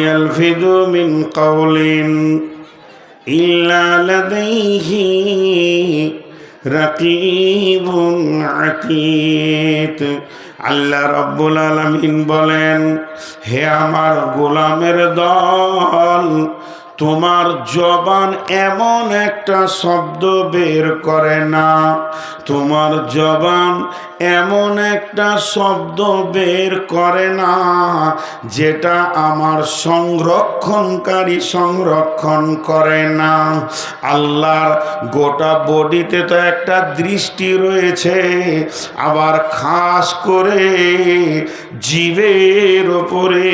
ইয়ালফিযু মিন kaolin ইল্লা লাদাইহি রাকিবুন আতীদ। আল্লাহ রাব্বুল আলামিন বলেন, হে আমার গোলামের দল, তোমার জবান এমন একটা শব্দ বের করে না, তোমার জবান এমন একটা শব্দ বের করে না যেটা আমার সংরক্ষণকারী সংরক্ষণ করে না। আল্লাহর গোটা বডিতে তো একটা দৃষ্টি রয়েছে, আবার খাস করে জীবের ওপরে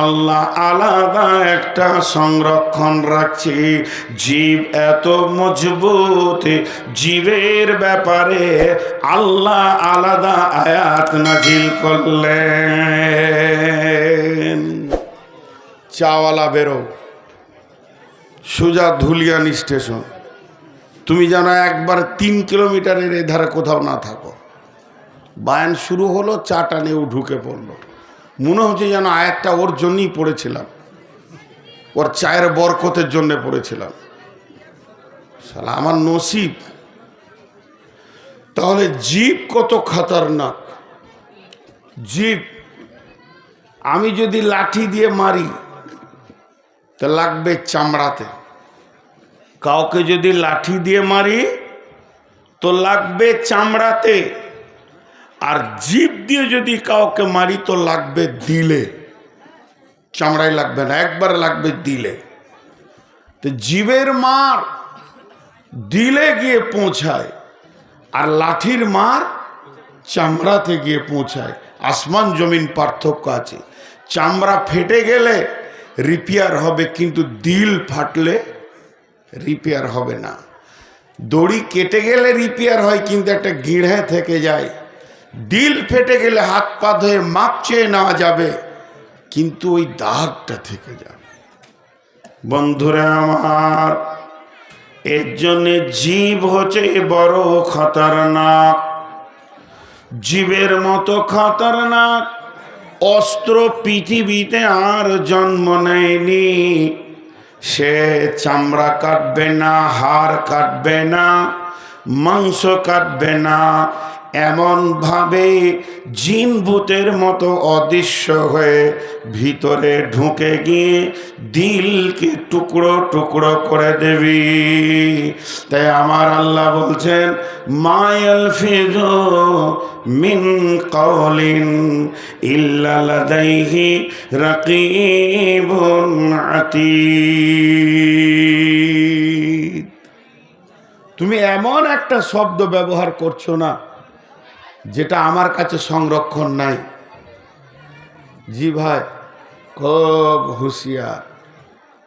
আল্লাহ আলাদা একটা সংরক্ষণ রাখছে। জীব এত মজবুত, জীবের ব্যাপারে আল্লাহ আলাদা আয়াত নাজিল করলেন। চাওয়ালা বেরো, সোজা ধুলিয়ান স্টেশন, তুমি যেন একবার 3 কিলোমিটারের এধারে কোথাও না থাকো। বায়ান শুরু হলো, চাটা নিয়েও ঢুকে পড়লো, মনে হচ্ছে যেন আয়াতটা ওর জন্যই পড়েছিলাম, ওর চায়ের বরকতের জন্য পড়েছিলাম। শালা আমার নসিব। তাহলে জীব কত খতরনাক। জীব আমি যদি লাঠি দিয়ে মারি তা লাগবে চামড়াতে, কাউকে যদি লাঠি দিয়ে মারি তো লাগবে চামড়াতে, আর জীব দিয়ে যদি কাউকে মারি তো লাগবে দিলে, চামড়ায় লাগবে না, একবার লাগবে দিলে। তো জীবের মার দিলে গিয়ে পৌঁছায়, আর লাঠির মার চামড়াতে গিয়ে পৌঁছায়। আসমান জমিন পার্থক্য আছে। চামড়া ফেটে গেলে রিপেয়ার হবে, কিন্তু দিল ফাটলে রিপেয়ার হবে না। দড়ি কেটে গেলে রিপেয়ার হয়, কিন্তু একটা গিঁড়ে থেকে যায়। দিল ফেটে গেলে হাত পা ধুয়ে মাপ চেয়ে নেওয়া যাবে, কিন্তু ওই দাগটা থেকে যাবে। বন্ধুরা আমার, এর জন্য জীব হচ্ছে বড় খতরনাক। জীবের মতো খতরনাক অস্ত্র পৃথিবীতে আর জন্ম নেয়নি। সে চামড়া কাটবে না, হাড় কাটবে না, মাংস কাটবে না, এমন ভাবে জিন ভূতের মতো অদৃশ্য হয়ে ভিতরে ঢুকে গিয়ে দিলকে টুকরো টুকরো করে দেবি। তাই আমার আল্লাহ বলছেন, মা ইয়ালফিযু মিন কাওলিন ইল্লা লাদাইহি রাকিবুন আতীদ। তুমি এমন একটা শব্দ ব্যবহার করছো না যেটা আমার কাছে সংরক্ষণ নাই। জি ভাই, খুব হুঁশিয়ার।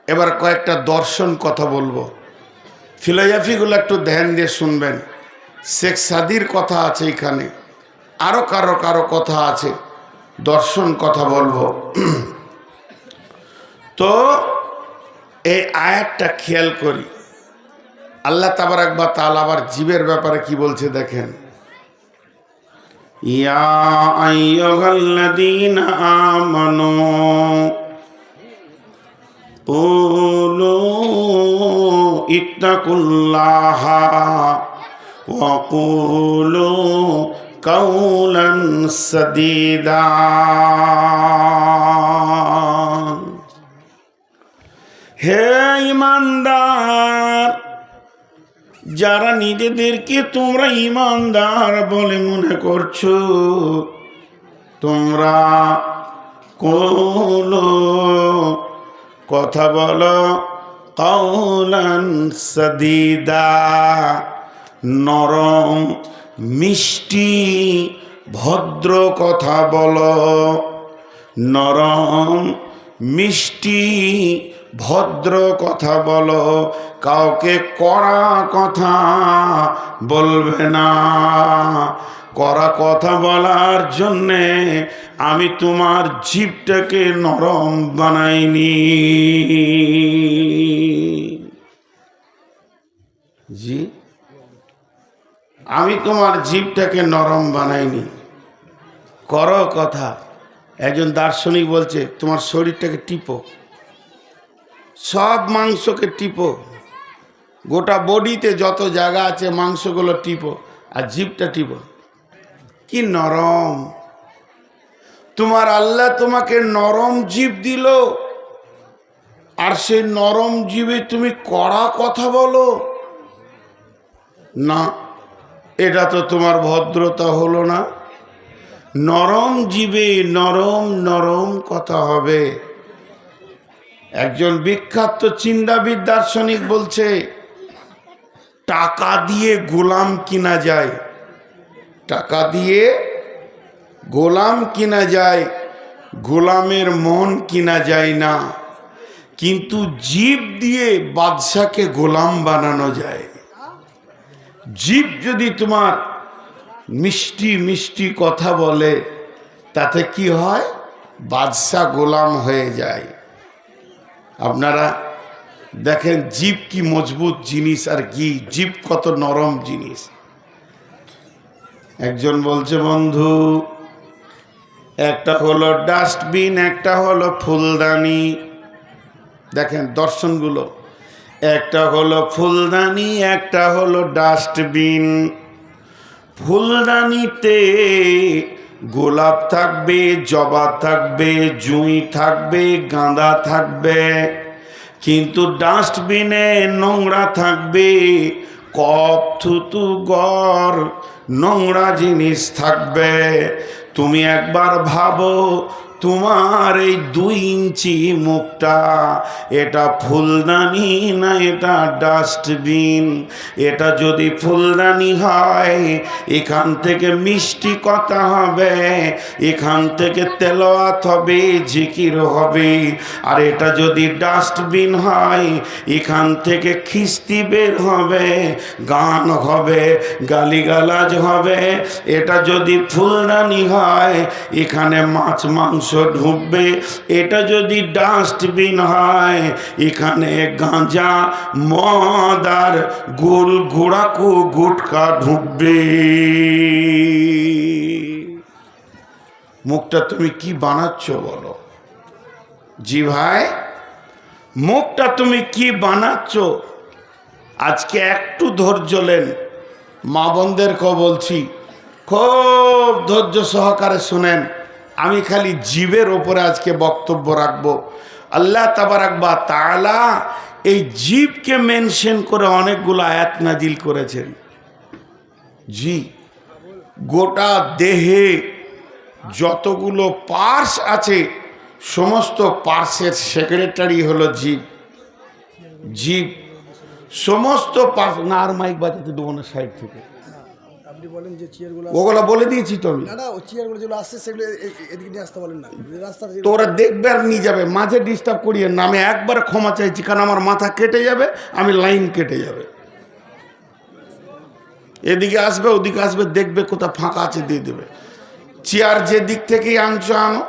এবার কয়েকটা দর্শন কথা বলবো, ফিলোসফিগুলো একটু ধ্যান দিয়ে শুনবেন। শেখ সাদির কথা আছে এখানে, আরো কারো কথা আছে, দর্শন কথা বলবো। তো এই আয়াতটা খেয়াল করি। আল্লাহ তাবারাক ওয়া তাআলা আবার জীবের ব্যাপারে কি বলছে দেখেন, ইয়া আইয়ুহাল্লাযীনা আমানু কুলু ইত্তাকুল্লাহা ওয়া কুলু কাওলান সাদীদা। হে ঈমানদার, যারা নিজেদেরকে তোমরা ঈমানদার বলে মনে করছো, তোমরা কোলো কথা বলো, কাওলান সাদীদা, নরম মিষ্টি ভদ্র কথা বলো, নরম মিষ্টি ভদ্র কথা বলো, কাউকে কড়া কথা বলবে না। কড়া কথা বলার জন্যে আমি তোমার জিভটাকে নরম বানাইনি। জি, আমি তোমার জিভটাকে নরম বানাইনি। করো কথা, একজন দার্শনিক বলছে তোমার শরীরটাকে টিপো, সব মাংসকে টিপো, গোটা বডিতে যত জায়গা আছে মাংসগুলো টিপো, আর জিভটা টিপো। কি নরম! তোমার আল্লাহ তোমাকে নরম জিভ দিল, আর সেই নরম জিভে তুমি কড়া কথা বলো না, এটা তো তোমার ভদ্রতা হলো না। নরম জিভে নরম নরম কথা হবে। একজন বিখ্যাত চিন্তাবিদ দার্শনিক বলছে, টাকা দিয়ে গোলাম কিনা যায়, টাকা দিয়ে গোলাম কিনা যায়, গোলামের মন কিনা যায় না, কিন্তু জিভ দিয়ে বাদশাকে গোলাম বানানো যায়। জিভ যদি তোমার মিষ্টি মিষ্টি কথা বলে, তাতে কি হয়? বাদশা গোলাম হয়ে যায়। আপনারা দেখেন জিভ কি মজবুত জিনিস, আর কি জিভ কত নরম জিনিস। একজন বলছে, বন্ধু একটা হলো ডাস্টবিন, একটা হলো ফুলদানি। দেখেন দর্শনগুলো, একটা হলো ফুলদানি, একটা হলো ডাস্টবিন। ফুলদানিতে গোলাপ থাকবে, জবা থাকবে, জুঁই থাকবে, গাঁদা থাকবে, কিন্তু ডাস্টবিনে নোংরা থাকবে, কপ থুতু গড় নোংরা জিনিস থাকবে। তুমি একবার ভাবো, তোমার এই 2 ইঞ্চি মুখটা, এটা ফুলদানি না এটা ডাস্টবিন? এটা যদি ফুলদানি হয়, এখান থেকে মিষ্টি কথা হবে, এখান থেকে তেলাওয়াত হবে, জিকির হবে। আর এটা যদি ডাস্টবিন হয়, এখান থেকে খিস্তি বের হবে, গান হবে, গালিগালাজ হবে। এটা যদি ফুলদানি হয়, এখানে মাছ মাংস ঢুকবে। এটা যদি ডাস্টবিন হয়, এখানে গাঁজা, মদ আর গোল গোড়াকু গুটকা ঢুকবে। মুখটা তুমি কি বানাচ্ছ বলো? জি ভাই, মুখটা তুমি কি বানাচ্ছ? আজকে একটু ধৈর্য নেন, মা বোনদেরকেও বলছি, খুব ধৈর্য সহকারে শুনেন। আমি খালি জিভের ওপরে আজকে বক্তব্য রাখবো। আল্লাহ তাবারাক ওয়া তাআলা এই জিভকে মেনশন করে অনেকগুলো আয়াত নাজিল করেছেন। জি, গোটা দেহে যতগুলো পার্টস আছে, সমস্ত পার্টসের সেক্রেটারি হলো জিভ। জিভ সমস্ত পার্টস। না, আর মাইক বাজাতে দেবো না সাইড থেকে, আপনি বলেন যে চেয়ারগুলো ওগুলো বলে দিয়েছি তো আমি। না না, ও চেয়ারগুলো যেগুলো আসছে সেগুলো এদিকে নিয়ে আসতে বলেন না, রাস্তার তো ওরা দেখবে আর নিয়ে যাবে, মাঝে ডিস্টার্ব করিয়ে না। আমি একবার ক্ষমা চাইছি, কারণ আমার মাথা কেটে যাবে, আমি লাইন কেটে যাবে। এদিকে আসবে, ওদিকে আসবে, দেখবে কোথাও ফাঁকা আছে দিয়ে দেবে। চেয়ার যে দিক থেকেই আনছো আনো,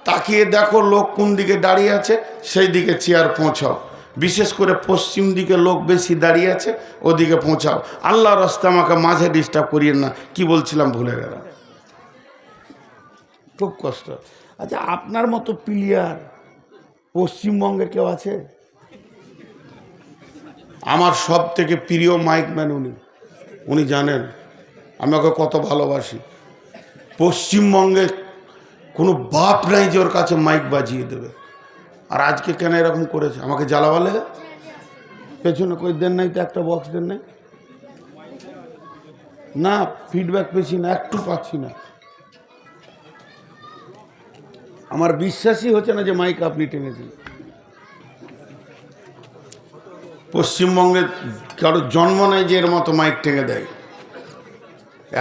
তাকিয়ে দেখো লোক কোন দিকে দাঁড়িয়ে আছে, সেই দিকে চেয়ার পৌঁছাও। বিশেষ করে পশ্চিম দিকে লোক বেশি দাঁড়িয়ে আছে, ওদিকে পৌঁছাও। আল্লাহর রাস্তা আমাকে মাঝে ডিস্টার্ব করিয়েন না। কি বলছিলাম ভুলে গেলাম, খুব কষ্ট। আচ্ছা, আপনার মতো প্লেয়ার পশ্চিমবঙ্গে কেউ আছে? আমার সব থেকে প্রিয় মাইকম্যান উনি। উনি জানেন আমি ওকে কত ভালোবাসি। পশ্চিমবঙ্গে কোনো বাপ নাই যে ওর কাছে মাইক বাজিয়ে দেবে। আর আজকে কেন এরকম করেছে? আমাকে জ্বালাবা লেগে? পেছনে কই দেন নাই তো, একটা বক্স দেন নাই? না, ফিডব্যাক পেয়েছি না, একটু পাচ্ছি না। আমার বিশ্বাসই হচ্ছে না যে মাইক আপনি টেনেছেন। পশ্চিমবঙ্গে কারো জন্ম নেই যে এর মতো মাইক টেনে দেয়,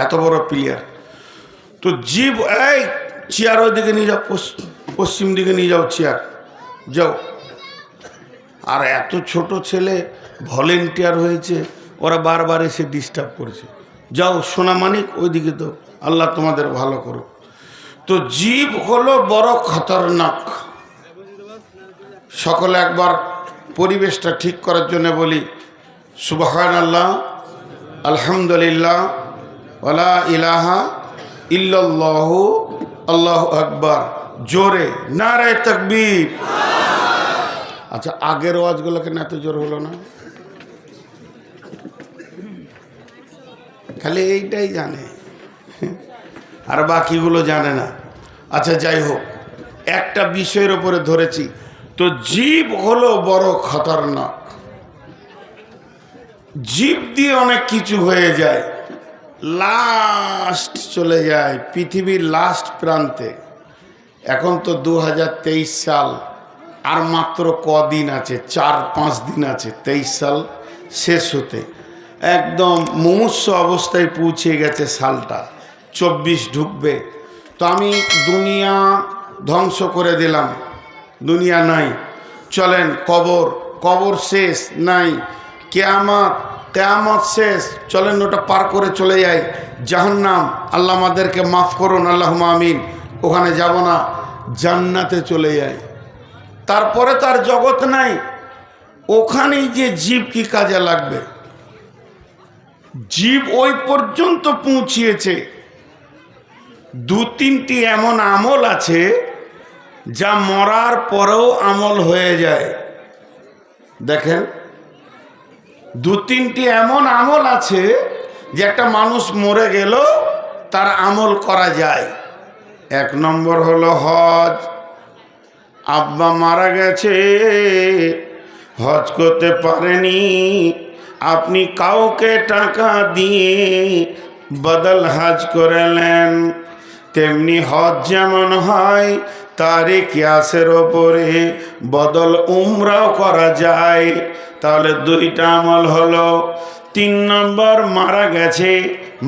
এত বড় প্লেয়ার। তো জীব, এই চেয়ার ওইদিকে নিয়ে যাও, পশ্চিম দিকে নিয়ে যাও, চেয়ার যাও। আর এত ছোট ছেলে ভলেন্টিয়ার হয়েছে, ওরা বারবার এসে ডিস্টার্ব করেছে। যাও সোনামানিক, ওইদিকে তো। আল্লাহ তোমাদের ভালো করুক। তো জীব হলো বড় খতরনাক। সকলে একবার পরিবেশটা ঠিক করার জন্য বলি, সুবহানাল্লাহ, আলহামদুলিল্লাহ, ওয়ালা ইলাহা ইল্লাল্লাহু, আল্লাহু আকবার। জোরে নারে তাকবীর। আচ্ছা, আগের ওয়াজগুলো কেন এত জোর হলো না? খালি এইটাই জানে, আর বাকিগুলো জানে না। আচ্ছা, যাই হোক, একটা বিষয়ের উপরে ধরেছি। তো জীব হলো বড় খতরনাক। জীব দিয়ে অনেক কিছু হয়ে যায়, লাস্ট চলে যায় পৃথিবীর লাস্ট প্রান্তে। এখন তো 2023 সাল, আর মাত্র কদিন আছে, 4-5 দিন আছে 23 সাল শেষ হতে। একদম মুমূর্ষু অবস্থায় পৌঁছে গেছে সালটা, 24 ঢুকবে। তো আমি দুনিয়া ধ্বংস করে দিলাম, দুনিয়া নাই, চলেন কবর, কবর শেষ নাই, কিয়ামত, কিয়ামত শেষ, চলেন ওটা পার করে চলে যাই জাহান্নাম, আল্লাহ আমাদেরকে মাফ করুন, আল্লাহুম্মা আমিন, ওখানে যাব না, জান্নাতে চলে যাই। তারপরে তার জগৎ নাই, ওখানেই যে জীব কি কাজে লাগবে? জীব ওই পর্যন্ত পৌঁছিয়েছে। 2-3টি এমন আমল আছে যা মরার পরেও আমল হয়ে যায়। দেখেন, 2-3টি এমন আমল আছে যে একটা মানুষ মরে গেল তার আমল করা যায়। 1 নম্বর হলো হজ। আব্বা মারা গেছে, হজ করতে পারেনি, আপনি কাউকে টাকা দিয়ে বদল হজ করালেন। তেমনি হজ যেমন হয়, তারই কিয়াসের ওপরে বদল উমরাও করা যায়। তাহলে 2টা আমল হলো। 3 নম্বর, মারা গেছে,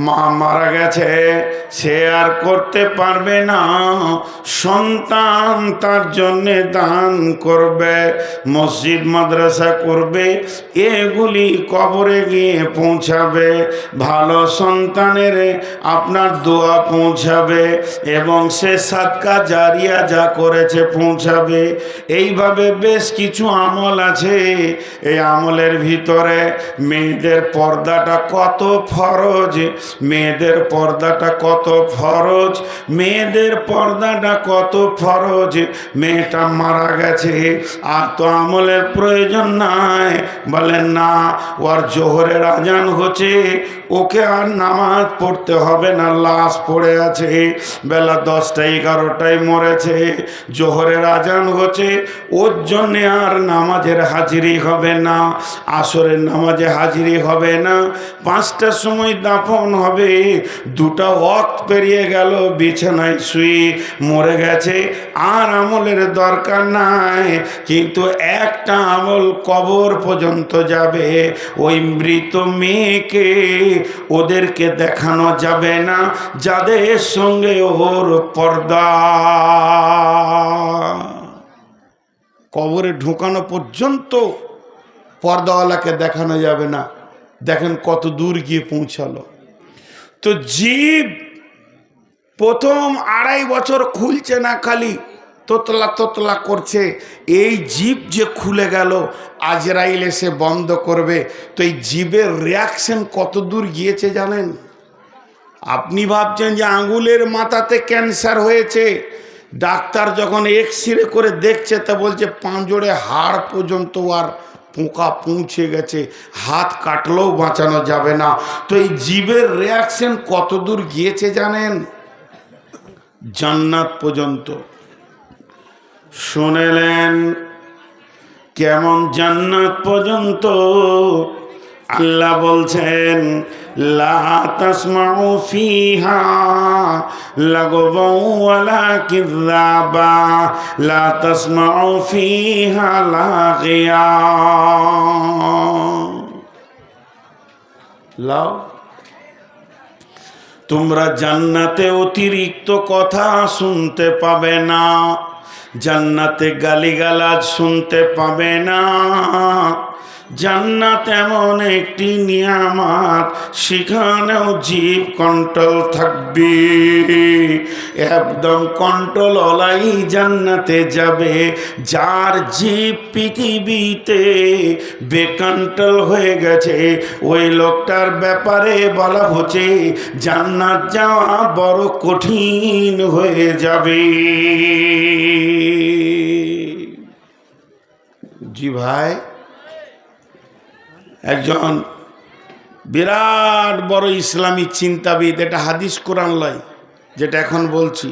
মা মারা গেছে, সে আর করতে পারবে না, সন্তান তার জন্যে দান করবে, মসজিদ মাদ্রাসা করবে, এগুলি কবরে গিয়ে পৌঁছাবে, ভালো সন্তানের আপনার দোয়া পৌঁছাবে, এবং সে সাদকা জারিয়া যা করেছে পৌঁছাবে। এইভাবে বেশ কিছু আমল আছে। এই আমলের ভিতরে মেয়েদের পর্দাটা কত ফরজ, মেয়েদের পর্দাটা কত ফরজ, মেয়েদের পর্দাটা কত ফরজ। মেয়েটা মারা গেছে, আর তো আমলের প্রয়োজন নাই। বলেন না, ওর জোহরের আজান হচ্ছে, ওকে আর নামাজ পড়তে হবে না, লাশ পড়ে আছে, বেলা 10টা-11টায় মরেছে, জোহরের আজান হচ্ছে, ওর জন্যে আর নামাজের হাজিরি হবে না, আসরের নামাজে হাজিরি হবে না, 5টার সময় দাফন হবে, 2টা ওয়াক্ত পেরিয়ে গেল, বিছানায় শুয়ে মরে গেছে, আর আমলের দরকার নাই। কিন্তু একটা আমল কবর পর্যন্ত যাবে। ওই মৃত মেয়েকে ওদেরকে দেখানো যাবে না যাদের সঙ্গে ওর পর্দা। কবরে ঢুকানো পর্যন্ত পর্দাওয়ালাকে দেখানো যাবে না। দেখেন কত দূর গিয়ে পৌঁছালো। তো জীব প্রথম 2.5 বছর খুলছে না, খালি তোতলা তোতলা করছে। এই জীব যে খুলে গেল, আজরাইল এসে বন্ধ করবে। তো এই জীবের রিয়াকশন কত দূর গিয়েছে জানেন? আপনি ভাবছেন যে আঙুলের মাথাতে ক্যান্সার হয়েছে, ডাক্তার যখন এক্সরে করে দেখছে তা বলছে পাঁজরে হাড় পর্যন্ত আর পোকা পৌঁছে গেছে, হাত কাটলেও বাঁচানো যাবে না। তো এই জীবের রিয়াকশন কত দূর গিয়েছে জানেন? জান্নাত পর্যন্ত। শুনেলেন কেমন? জান্নাত পর্যন্ত। আল্লাহ বলছেন, লা তাসমাউ ফিহা লাগওয়ান ওয়ালা কিযাবা, লা তাসমাউ ফিহা লাগিয়া। লাও, তোমরা জান্নাতে অতিরিক্ত কথা শুনতে পাবে না, জান্নাতে গালিগালাজ শুনতে পাবে না, জান্নাত এমন একটি নিয়ামত, সেখানেও জীব কন্ট্রোল থাকবে। একদম কন্ট্রোল ওলাই জান্নাতে যাবে। যার জীব পৃথিবীতে বেকন্ট্রোল হয়ে গেছে, ওই লোকটার ব্যাপারে বলা হচ্ছে জান্নাত যাওয়া বড় কঠিন হয়ে যাবে। জি ভাই, একজন বিরাট বড় ইসলামী চিন্তাবিদ, এটা হাদিস কোরআন লয় যেটা এখন বলছি,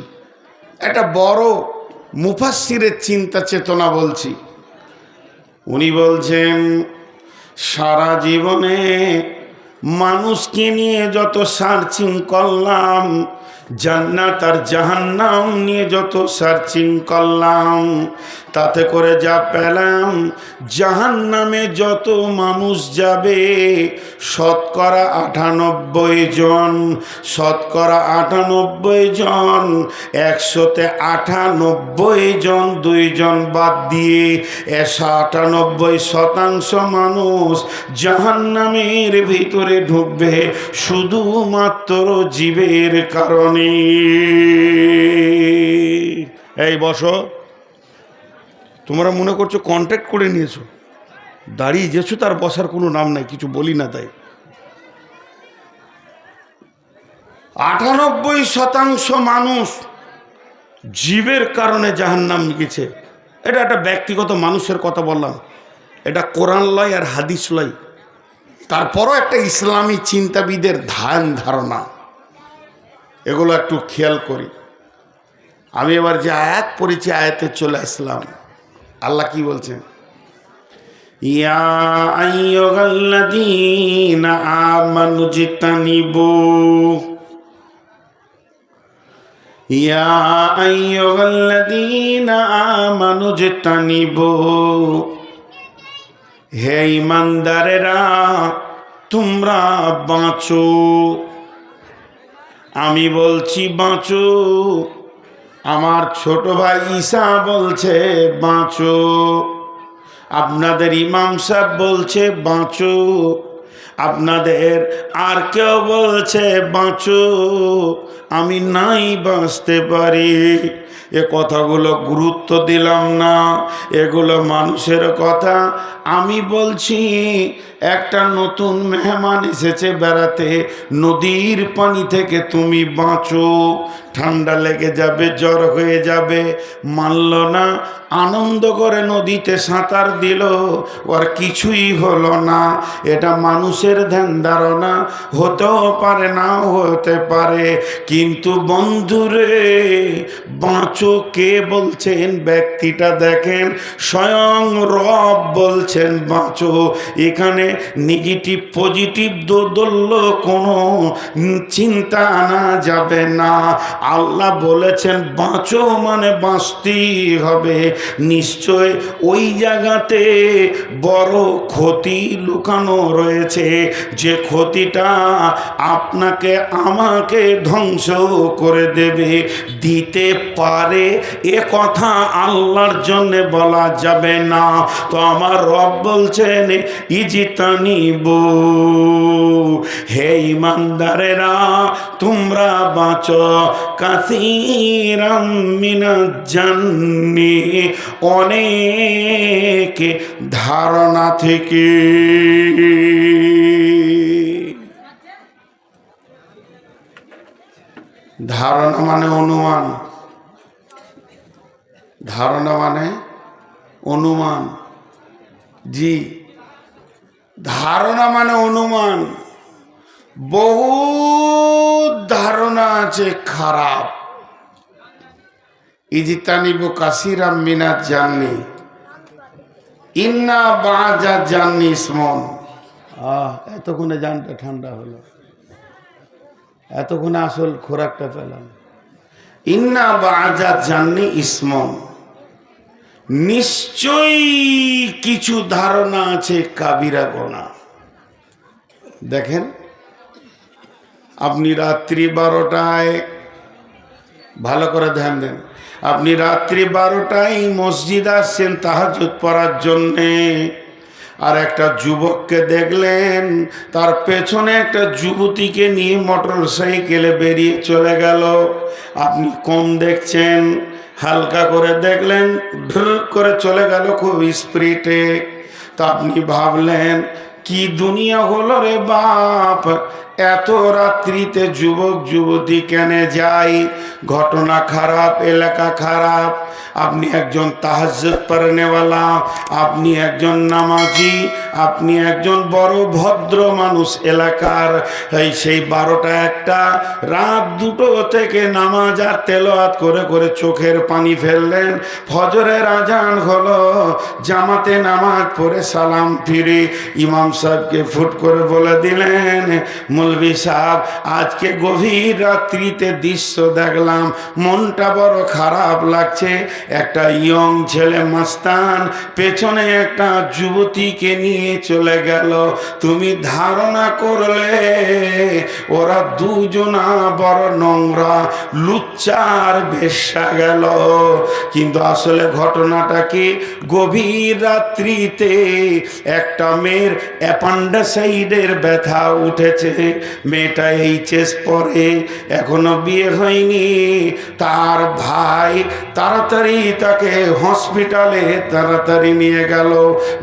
একটা বড় মুফাসসিরের চিন্তা চেতনা বলছি। উনি বলছেন সারা জীবনে মানুষকে নিয়ে যত সার্চিং করলাম, জান্নাত আর জাহান্নাম নিয়ে যত সার্চিং করলাম, তাতে করে যা পেলাম জাহান্নামে যত মানুষ যাবে শতকরা 98 জন, শতকরা 98 জন, 100-তে 98 জন, 2 জন বাদ দিয়ে 98% মানুষ জাহান্নামের ভিতরে ঢুকবে শুধুমাত্র জীবের কারণে। এই বসো, তোমরা মনে করছো কন্ট্যাক্ট করে নিয়েছো, দাঁড়িয়ে যেছো, তার বসার কোনো নাম নাই, কিছু বলি না তাই। 98% মানুষ জীবের কারণে জাহান্নাম গেছে। এটা একটা ব্যক্তিগত মানুষের কথা বললাম, এটা কোরআন লয় আর হাদিস লয়। তারপরও একটা ইসলামী চিন্তাবিদের ধারণা, এগুলো একটু খেয়াল করি। আমি এবার যে আয়াত পড়েছি আয়াতে চলে আসলাম। আল্লাহ কি বলছেন? ইয়া আইয়ুহাল্লাযীনা আমানু জিতানিবু, ইয়া আইয়ুহাল্লাযীনা আমানু জিতানিবু, হে ঈমানদারেরা তোমরা বাঁচো। আমি বলছি বাঁচো, আমার ছোট ভাই ঈসা বলছে বাঁচো, আপনাদের ইমাম সাহেব বলছে বাঁচো, আপনাদের আর কেউ বলছে বাঁচো, আমি নাই বাঁচতে পারি। এ কথাগুলো গুরুত্ব দিলাম না, এগুলো মানুষের কথা। আমি বলছি একটা নতুন মেহমান এসেছে বেড়াতে, নদীর পানি থেকে তুমি বাঁচো, ঠান্ডা লেগে যাবে, জ্বর হয়ে যাবে, মানল না, আনন্দ করে নদীতে সাঁতার দিল, ওর কিছুই হলো না। এটা মানুষের ধ্যান ধারণা, হতেও পারে নাও হতে পারে, কিন্তু বন্ধুরে বাঁচো কে বলছেন? ব্যক্তিটা দেখেন, স্বয়ং রব বলছেন বাঁচো। এখানে নেগেটিভ পজিটিভ দোদল্য কোনো চিন্তা আনা যাবে না। আল্লাহ বলেছেন বাঁচো মানে বাঁচতেই হবে। নিশ্চয় ওই জায়গাতে বড় ক্ষতি লুকানো রয়েছে, যে ক্ষতিটা আপনাকে আমাকে ধ্বংস করে দেবে, দিতে পারে, এ কথা আল্লাহর জন্য বলা যাবে না। তো আমার রব বলছেন ইজিতানিবু, হে ঈমানদারেরা তোমরা বাঁচো, কাসীরাম মিনাজ জান্নি, অনেক ধারণা থেকে। ধারণা মানে অনুমান, ধারণা মানে অনুমান। জি, ধারণা মানে অনুমান। বহু ধারণা আছে খারাপ। ইজতানিবু কাসীরাম মিনাজ জান্নি, ইন্না বাজা জান্নি ইসমন। এতক্ষণে জানটা ঠান্ডা হলো, এতক্ষণে আসল খোরাকটা পেলাম। ইন্না বাজা জান্নি ইসমন, নিশ্চয়ই কিছু ধারণা আছে কাবিরা গোনা। দেখেন, আপনি রাত্রি 12টায়, ভালো করে ধ্যান দেন, আপনি রাত্রি 12টায় মসজিদ আসছেন তাহাজ্জুদ পড়ার জন্যে, আর একটা যুবককে দেখলেন তার পেছনে একটা যুবতীকে নিয়ে মোটর সাইকেলে বেরিয়ে চলে গেল। আপনি কম দেখছেন, হালকা করে দেখলেন, ঢুর করে চলে গেল খুব স্পিডে। তা আপনি ভাবলেন কি দুনিয়া হলো রে বাপ, এত রাত্রিতে যুবক যুবতী কেনে যায়? ঘটনা খারাপ, এলাকা খারাপ। আপনি একজন তাহাজ্জুদ পড়নেওয়ালা, আপনি একজন নামাজি, আপনি একজন বড় ভদ্র মানুষ এলাকার। সেই 12টা 1টা রাত 2টো থেকে নামাজ আর তেলাওয়াত করে করে চোখের পানি ফেললেন। ফজরের আজান হলো, জামাতে নামাজ পড়ে সালাম ফিরে ইমাম সাহেবকে ফুট করে বলে দিলেন, মৌলভী সাহেব আজকে গভীর রাত্রিতে দৃশ্য দেখলাম, মনটা বড় খারাপ লাগছে। একটা ইয়ং ছেলে মাস্তান পেছনে একটা যুবতীকে নিয়ে চলে গেল। তুমি ধারণা করলে ওরা দুজনা বড় নোংরা লুচ্চার বেশ্যা গেল। কিন্তু আসলে ঘটনাটা কি, গভীর রাত্রিতে একটা মেয়ের অ্যাপেন্ডিসাইডের ব্যথা উঠেছে। মেয়েটা এইচএস পড়ে, এখনো বিয়ে হয়নি। তার ভাই তাড়াতাড়ি তাকে হসপিটালে তাড়াতাড়ি নিয়ে গেল।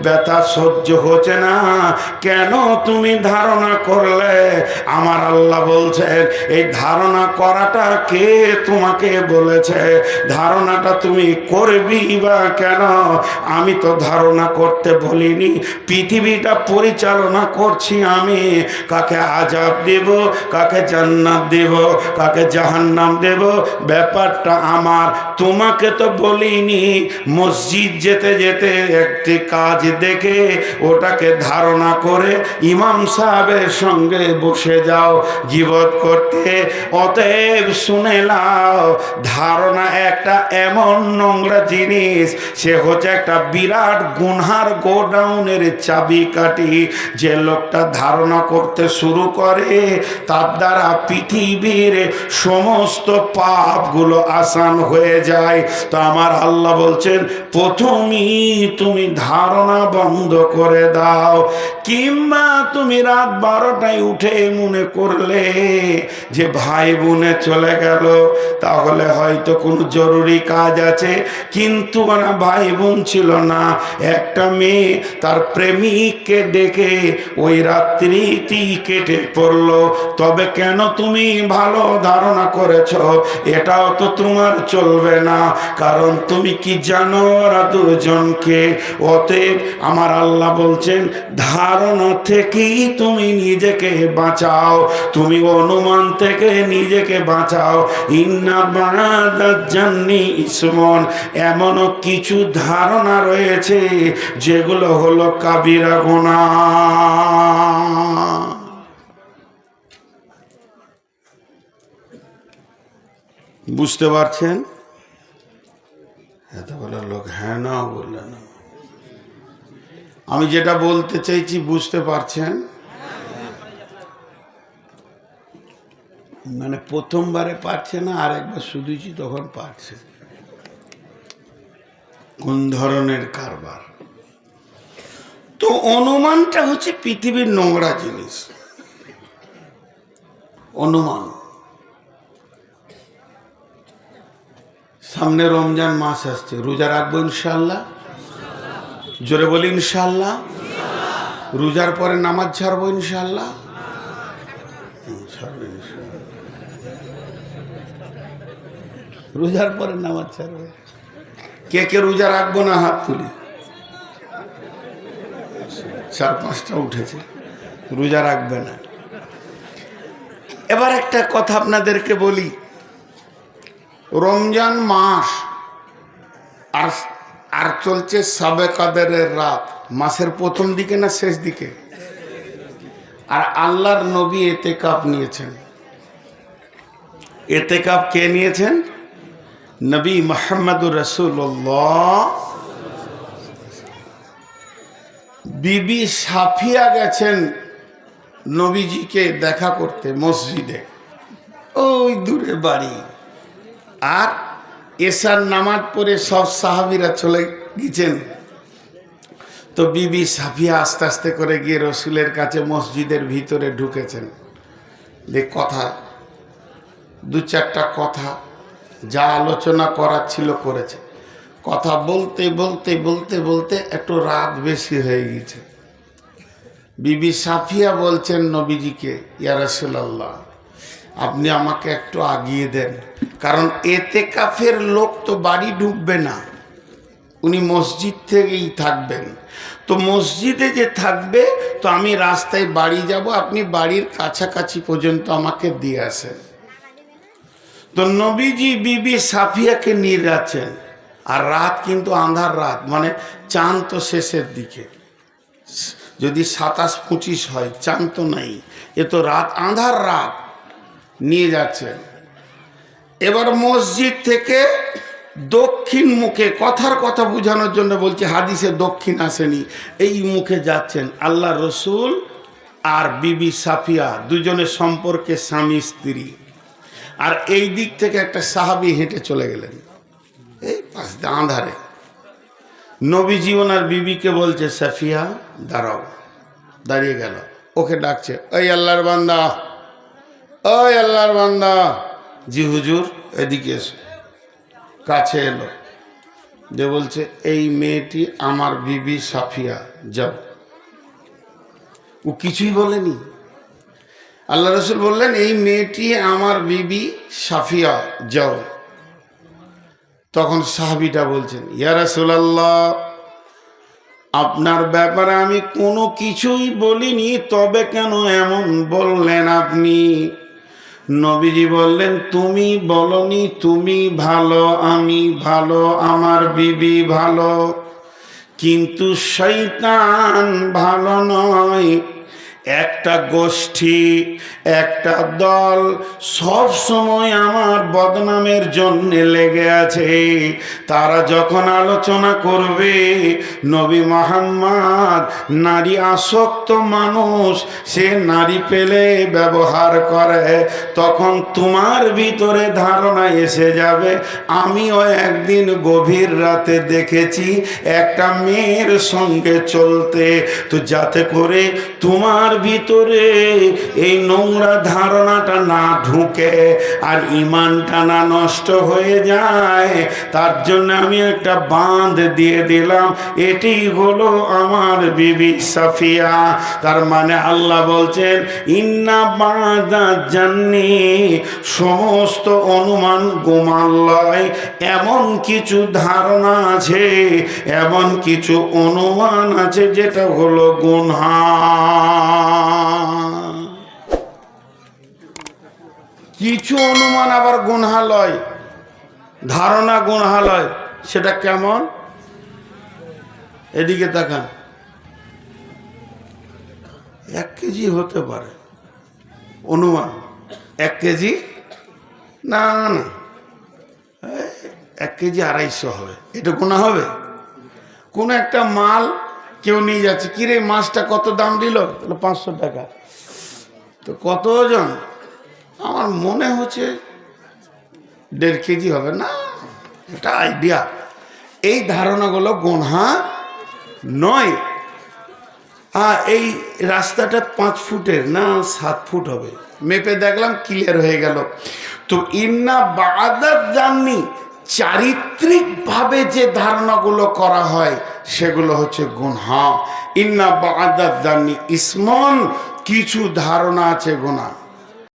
ব্যথা সহ্য হচ্ছে না। কেন তুমি ধারণা করলে? আমার আল্লাহ বলছেন, এই ধারণা করাটা কে তোমাকে বলেছে? ধারণাটা তুমি করবি বা কেন? আমি তো ধারণা করতে বলিনি, পৃথিবীটা পরিচালনা করছি আমি। কাকে আযাব দেব, কাকে জান্নাত দেব, কাকে জাহান্নাম দেব, ব্যাপারটা আমার। তোমাকে তো বলিনি মসজিদ যেতে যেতে একটি কাজ দেখে ওটাকে ধারণা করে ইমাম সাহেবের সঙ্গে বসে যাও গীবত করতে। অতএব শুনে নাও, ধারণা একটা এমন নোংরা জিনিস, সে হচ্ছে একটা বিরাট গুনহার গোডাউনের চাবিকাঠি। যে লোকটা ধারণা করতে শুরু করে তার দ্বারা পৃথিবীর সমস্ত পাপগুলো আসান হয়ে যায়। তো আমার আল্লাহ বলছেন, প্রথমেই তুমি ধারণা বন্ধ করে দাও। কিংবা তুমি রাত 12টায় উঠে মনে করলে যে ভাই বোনে চলে গেল, তাহলে হয়তো কোনো জরুরি কাজ আছে। কিন্তু ওরা ভাই বোন ছিল না, একটা মেয়ে তার প্রেমিককে ডেকে ওই রাত্রিতেই কেটে পড়লো। তবে কেন তুমি ভালো ধারণা করেছ? এটাও তো তোমার চলবে না, কারণ তুমি কি জানো ওরা দুজনকে। অতএব আমার আল্লাহ বলছেন, ধারণা থেকেই তুমি নিজেকে বাঁচাও, তুমি অনুমান থেকে নিজেকে বাঁচাও। ইন্না বা'দাজ জান্নি ইসমন, এমনও কিছু ধারণা রয়েছে যেগুলো হলো কাবিরা গুনাহ। বুঝতে পারছেন? এত বড় লোক হ্যাঁ না বললেন না। আমি যেটা বলতে চাইছি বুঝতে পারছেন? মানে প্রথমবারে পারছে না, আরেকবার শুধুছি তখন পারছে। কোন ধরনের কারবার? তো অনুমানটা হচ্ছে পৃথিবীর নোংরা জিনিস। অনুমান। সামনে রমজান মাস আসছে, রোজা রাখবো ইনশাআল্লাহ। জোরে বলি ইনশাআল্লাহ। রোজার পরে নামাজ ছাড়বো ইনশাআল্লাহ। রোজার পরে নামাজ ছাড়বে। কে কে রোজা রাখবো না হাত তুলি? 4-5টা উঠেছে। রোজা রাখবে না। এবার একটা কথা আপনাদেরকে বলি, রমজান মাস আর চলছে শবে কদরের রাত। মাসের প্রথম দিকে না শেষ দিকে? আর আল্লাহর নবী এতেকাফ নিয়েছেন। এতেকাফ কে নিয়েছেন? নবী মুহাম্মদুর রাসূলুল্লাহ। বিবি সাফিয়া গেছেন নবীজিকে দেখা করতে মসজিদে, ওই দূরে বাড়ি। আর এশার নামাজ পড়ে সব সাহাবীরা চলে গেছেন। তো তো বিবি সাফিয়া আস্তে আস্তে করে গিয়ে রসুলের কাছে মসজিদের ভিতরে ঢুকেছেন। দেখ কথা, দু চারটা কথা যা আলোচনা করার ছিল করেছে। কথা বলতে বলতে বলতে বলতে একটু রাত বেশি হয়ে গেছে। বিবি সাফিয়া বলছেন নবীজিকে, ইয়া রাসূলুল্লাহ, আপনি আমাকে একটু আগিয়ে দেন, কারণ এতেকাফের লোক তো বাড়ি ঢুকবে না, উনি মসজিদ থেকেই থাকবেন। তো মসজিদে যে থাকবে, তো আমি রাস্তায় বাড়ি যাব, আপনি বাড়ির কাছাকাছি পর্যন্ত আমাকে দিয়ে আসেন। তো নবীজি বিবি সাফিয়াকে নিয়ে যাচ্ছেন, আর রাত কিন্তু আন্ধার রাত, মানে চাঁদ তো শেষের দিকে, যদি 27-25 হয়, চাঁদ তো নাই, এ তো রাত, আন্ধার রাত, নিয়ে যাচ্ছেন। এবার মসজিদ থেকে দক্ষিণ মুখে, কথার কথা বোঝানোর জন্য বলছি, হাদিসে দক্ষিণ আসেনি, এই মুখে যাচ্ছেন আল্লাহ রসুল আর বিবি সাফিয়া, দুজনের সম্পর্কে স্বামী স্ত্রী। আর এই দিক থেকে একটা সাহাবী হেঁটে চলে গেলেন, এই পাশ দিয়ে আঁধারে। নবীজি ওনার বিবিকে বলছে, সাফিয়া দাঁড়াও। দাঁড়িয়ে গেল, ওকে ডাকছে, ওই আল্লাহর বান্দা, ওই আল্লাহর বান্দা। জি হুজুর, এদিকে এসো। কাছে এলো, যে বলছে, এই মেয়েটি আমার বিবি সাফিয়া, যাও। ও কিছুই বলেনি। আল্লাহ রসুল বললেন, এই মেয়েটি আমার বিবি সাফিয়া, যাও। তখন সাহাবীটা বলছেন, ইয়া রাসূলুল্লাহ, আপনার ব্যাপারে আমি কোনো কিছুই বলিনি, তবে কেন এমন বললেন আপনি? নবীজি বললেন, তুমি বলনি তুমি ভালো, আমি ভালো, আমার বিবি ভালো, কিন্তু শয়তান ভালো নয়। একটা গোষ্ঠী, একটা দল সব সময় আমার বদনামের জন্য লেগে আছে। তারা যখন আলোচনা করবে নবী মুহাম্মদ নারী আসক্ত মানুষ, সে নারী পেলে ব্যবহার করে, তখন তোমার ভিতরে ধারণা এসে যাবে, আমিও একদিন গভীর রাতে দেখেছি একটা মেয়ের সঙ্গে চলতে। তো যাতে করে তোমার ভিতরে এই নোংরা ধারণাটা না ঢুকে আর ইমানটা না নষ্ট হয়ে যায়, তার জন্য আমি একটা বাঁধ দিয়ে দিলাম, এটি হলো আমার বিবি সাফিয়া। তার মানে আল্লাহ বলছেন, ইন্না বাদা জান্নি, সমস্ত অনুমান গোমান লয়, এমন কিছু ধারণা আছে, এমন কিছু অনুমান আছে, যেটা হলো গুনহা। কিছু অনুমান আবার গুনহালয়, ধারণা গুনহালয়। সেটা কেমন? এদিকে তাকান, 1 কেজি হতে পারে অনুমান, 1 কেজি না, না 1 কেজি 250 হবে, এটা গুণা হবে? কোনো একটা মাল কেউ নিয়ে যাচ্ছে, কিরে মাছটা কত দাম দিল? 500 টাকা। তো কত ওজন? আমার মনে হচ্ছে 1.5 কেজি হবে। না, এটা আইডিয়া। এই ধারণাগুলো গুনহা নয়। এই রাস্তাটা 5 ফুটের না 7 ফুট হবে, মেপে দেখলাম, ক্লিয়ার হয়ে গেল। তো ইন্না বাদাত জাননি, চারিত্রিকভাবে যে ধারণাগুলো করা হয় সেগুলো হচ্ছে গুনহা। ইন্না বাদাত জাননি ইসমন, কিছু ধারণা আছে গুনাহ।